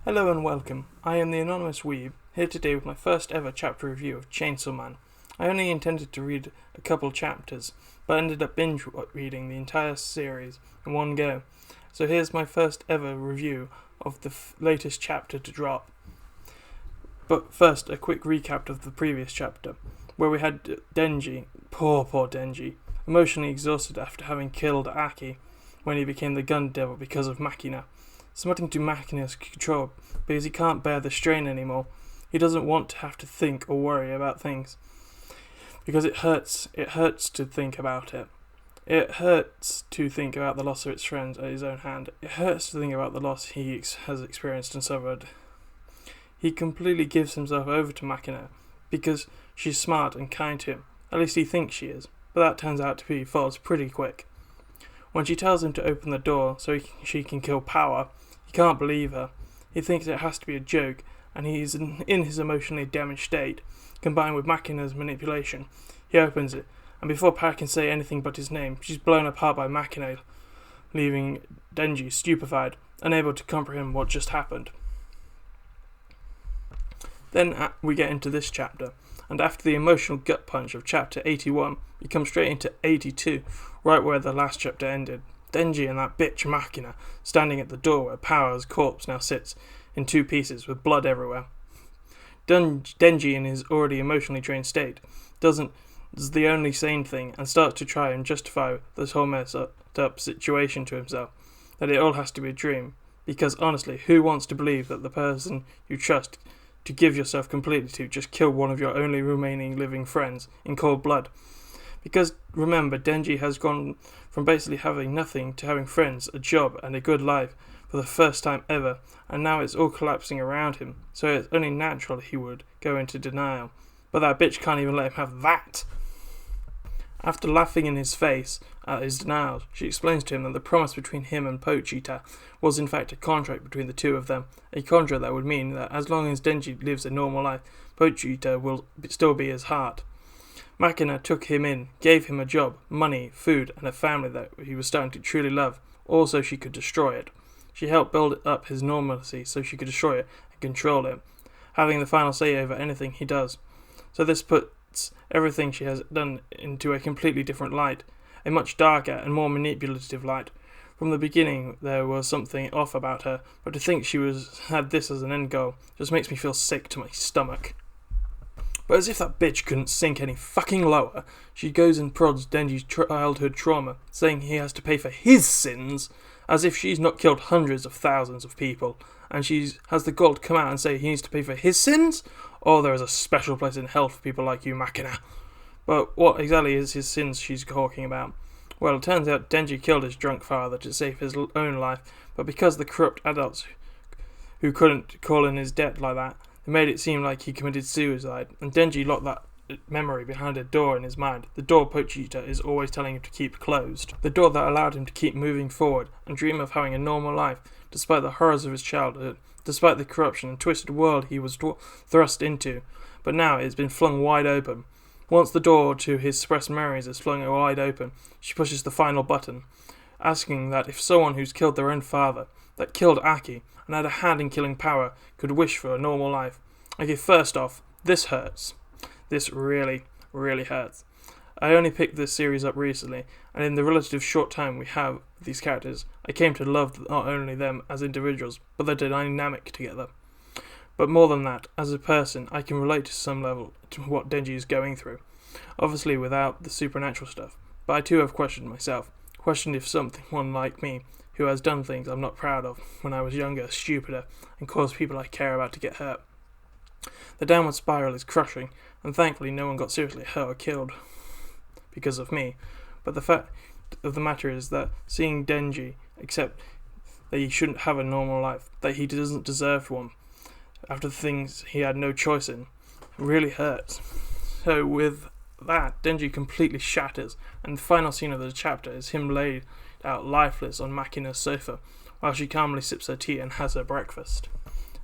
Hello and welcome. I am the Anonymous Weeb, here today with my first ever chapter review of Chainsaw Man. I only intended to read a couple chapters, but ended up binge reading the entire series in one go. So here's my first ever review of the latest chapter to drop. But first, a quick recap of the previous chapter, where we had Denji, poor Denji, emotionally exhausted after having killed Aki when he became the gun devil because of Machina. Submitting to Machina's control because he can't bear the strain anymore. He doesn't want to have to think or worry about things because it hurts to think about it. It hurts to think about the loss of its friends at his own hand. It hurts to think about the loss he has experienced and suffered. He completely gives himself over to Machina because she's smart and kind to him. At least he thinks she is, but that turns out to be false pretty quick. When she tells him to open the door so she can kill Power, he can't believe her. He thinks it has to be a joke, and he's in his emotionally damaged state, combined with Machina's manipulation. He opens it, and before Power can say anything but his name, she's blown apart by Machina, leaving Denji stupefied, unable to comprehend what just happened. Then we get into this chapter, and after the emotional gut punch of chapter 81, we come straight into 82, right where the last chapter ended. Denji and that bitch Machina standing at the door where Power's corpse now sits in two pieces with blood everywhere. Denji, in his already emotionally drained state, does the only sane thing and starts to try and justify this whole messed up situation to himself, that it all has to be a dream, because honestly, who wants to believe that the person you trust to give yourself completely to just kill one of your only remaining living friends in cold blood? Because remember, Denji has gone from basically having nothing to having friends, a job, and a good life for the first time ever, and now it's all collapsing around him, so it's only natural he would go into denial. But that bitch can't even let him have that. After laughing in his face at his denials, she explains to him that the promise between him and Pochita was in fact a contract between the two of them, a contract that would mean that as long as Denji lives a normal life, Pochita will still be his heart. Machina took him in, gave him a job, money, food, and a family that he was starting to truly love, all so she could destroy it. She helped build up his normalcy so she could destroy it and control it, having the final say over anything he does. So this puts everything she has done into a completely different light, a much darker and more manipulative light. From the beginning there was something off about her, but to think she had this as an end goal just makes me feel sick to my stomach. But as if that bitch couldn't sink any fucking lower, she goes and prods Denji's childhood trauma, saying he has to pay for his sins, as if she's not killed hundreds of thousands of people, and she has the gall to come out and say he needs to pay for his sins? Oh, there is a special place in hell for people like you, Machina. But what exactly is his sins she's talking about? Well, it turns out Denji killed his drunk father to save his own life, but because the corrupt adults who couldn't call in his debt like that, it made it seem like he committed suicide, and Denji locked that memory behind a door in his mind, the door Pochita is always telling him to keep closed, the door that allowed him to keep moving forward and dream of having a normal life, despite the horrors of his childhood, despite the corruption and twisted world he was thrust into. But now it has been flung wide open. Once the door to his suppressed memories is flung wide open, she pushes the final button, asking that if someone who's killed their own father, that killed Aki, and had a hand in killing Power, could wish for a normal life. Okay, first off, this hurts. This really, really hurts. I only picked this series up recently, and in the relative short time we have these characters, I came to love not only them as individuals, but their dynamic together. But more than that, as a person, I can relate to some level to what Denji is going through. Obviously without the supernatural stuff, but I too have questioned myself. Questioned if someone like me, who has done things I'm not proud of when I was younger, stupider, and caused people I care about to get hurt. The downward spiral is crushing, and thankfully no one got seriously hurt or killed because of me. But the fact of the matter is that seeing Denji accept that he shouldn't have a normal life, that he doesn't deserve one, after the things he had no choice in, really hurts. So with that, Denji completely shatters, and the final scene of the chapter is him laid out lifeless on Machina's sofa, while she calmly sips her tea and has her breakfast.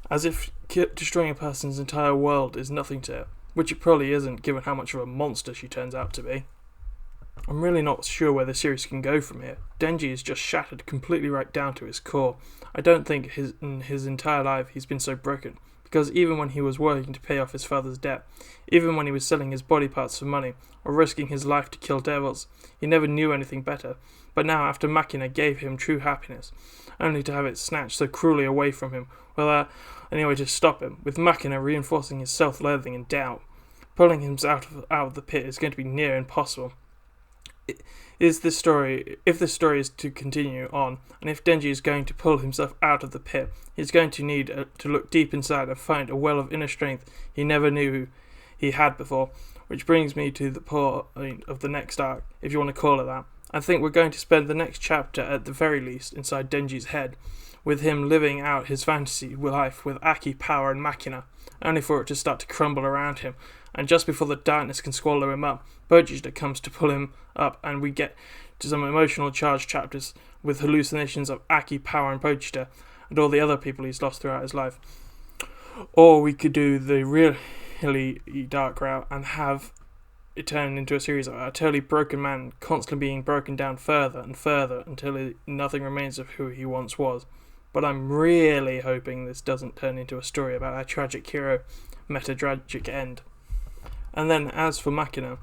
As if destroying a person's entire world is nothing to her, which it probably isn't given how much of a monster she turns out to be. I'm really not sure where the series can go from here. Denji is just shattered completely right down to his core. I don't think in his entire life he's been so broken, because even when he was working to pay off his father's debt, even when he was selling his body parts for money, or risking his life to kill devils, he never knew anything better. But now, after Machina gave him true happiness, only to have it snatched so cruelly away from him, without any way to stop him, with Machina reinforcing his self-loathing and doubt, pulling him out of the pit is going to be near impossible. If this story is to continue on, and if Denji is going to pull himself out of the pit, he's going to need to look deep inside and find a well of inner strength he never knew he had before. Which brings me to the point of the next arc, if you want to call it that. I think we're going to spend the next chapter, at the very least, inside Denji's head, with him living out his fantasy life with Aki, power and Machina, only for it to start to crumble around him, and just before the darkness can swallow him up, Bojita comes to pull him up, and we get to some emotional charged chapters with hallucinations of Aki, power and Bojita, and all the other people he's lost throughout his life. Or we could do the really dark route and have it turn into a series of a totally broken man constantly being broken down further and further until nothing remains of who he once was. But I'm really hoping this doesn't turn into a story about our tragic hero met a tragic end. And then as for Machina,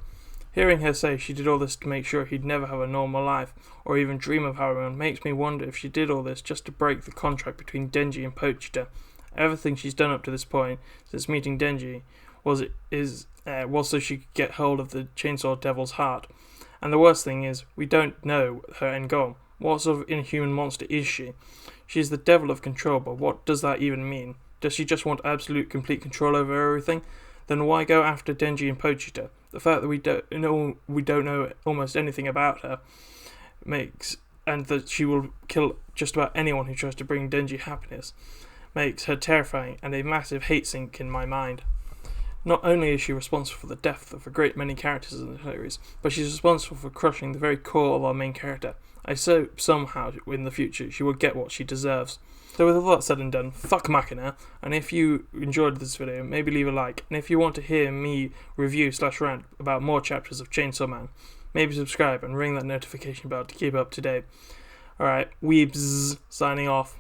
hearing her say she did all this to make sure he'd never have a normal life, or even dream of having one, makes me wonder if she did all this just to break the contract between Denji and Pochita. Everything she's done up to this point, since meeting Denji, was so she could get hold of the Chainsaw Devil's heart. And the worst thing is, we don't know her end goal. What sort of inhuman monster is she? She's the devil of control, but what does that even mean? Does she just want absolute, complete control over everything? Then why go after Denji and Pochita? The fact that we don't know almost anything about her and that she will kill just about anyone who tries to bring Denji happiness, makes her terrifying and a massive hate sink in my mind. Not only is she responsible for the death of a great many characters in the series, but she's responsible for crushing the very core of our main character. I hope somehow in the future she will get what she deserves. So with all that said and done, fuck Machina, and if you enjoyed this video, maybe leave a like, and if you want to hear me review/rant about more chapters of Chainsaw Man, maybe subscribe and ring that notification bell to keep up to date. Alright, Weebs signing off.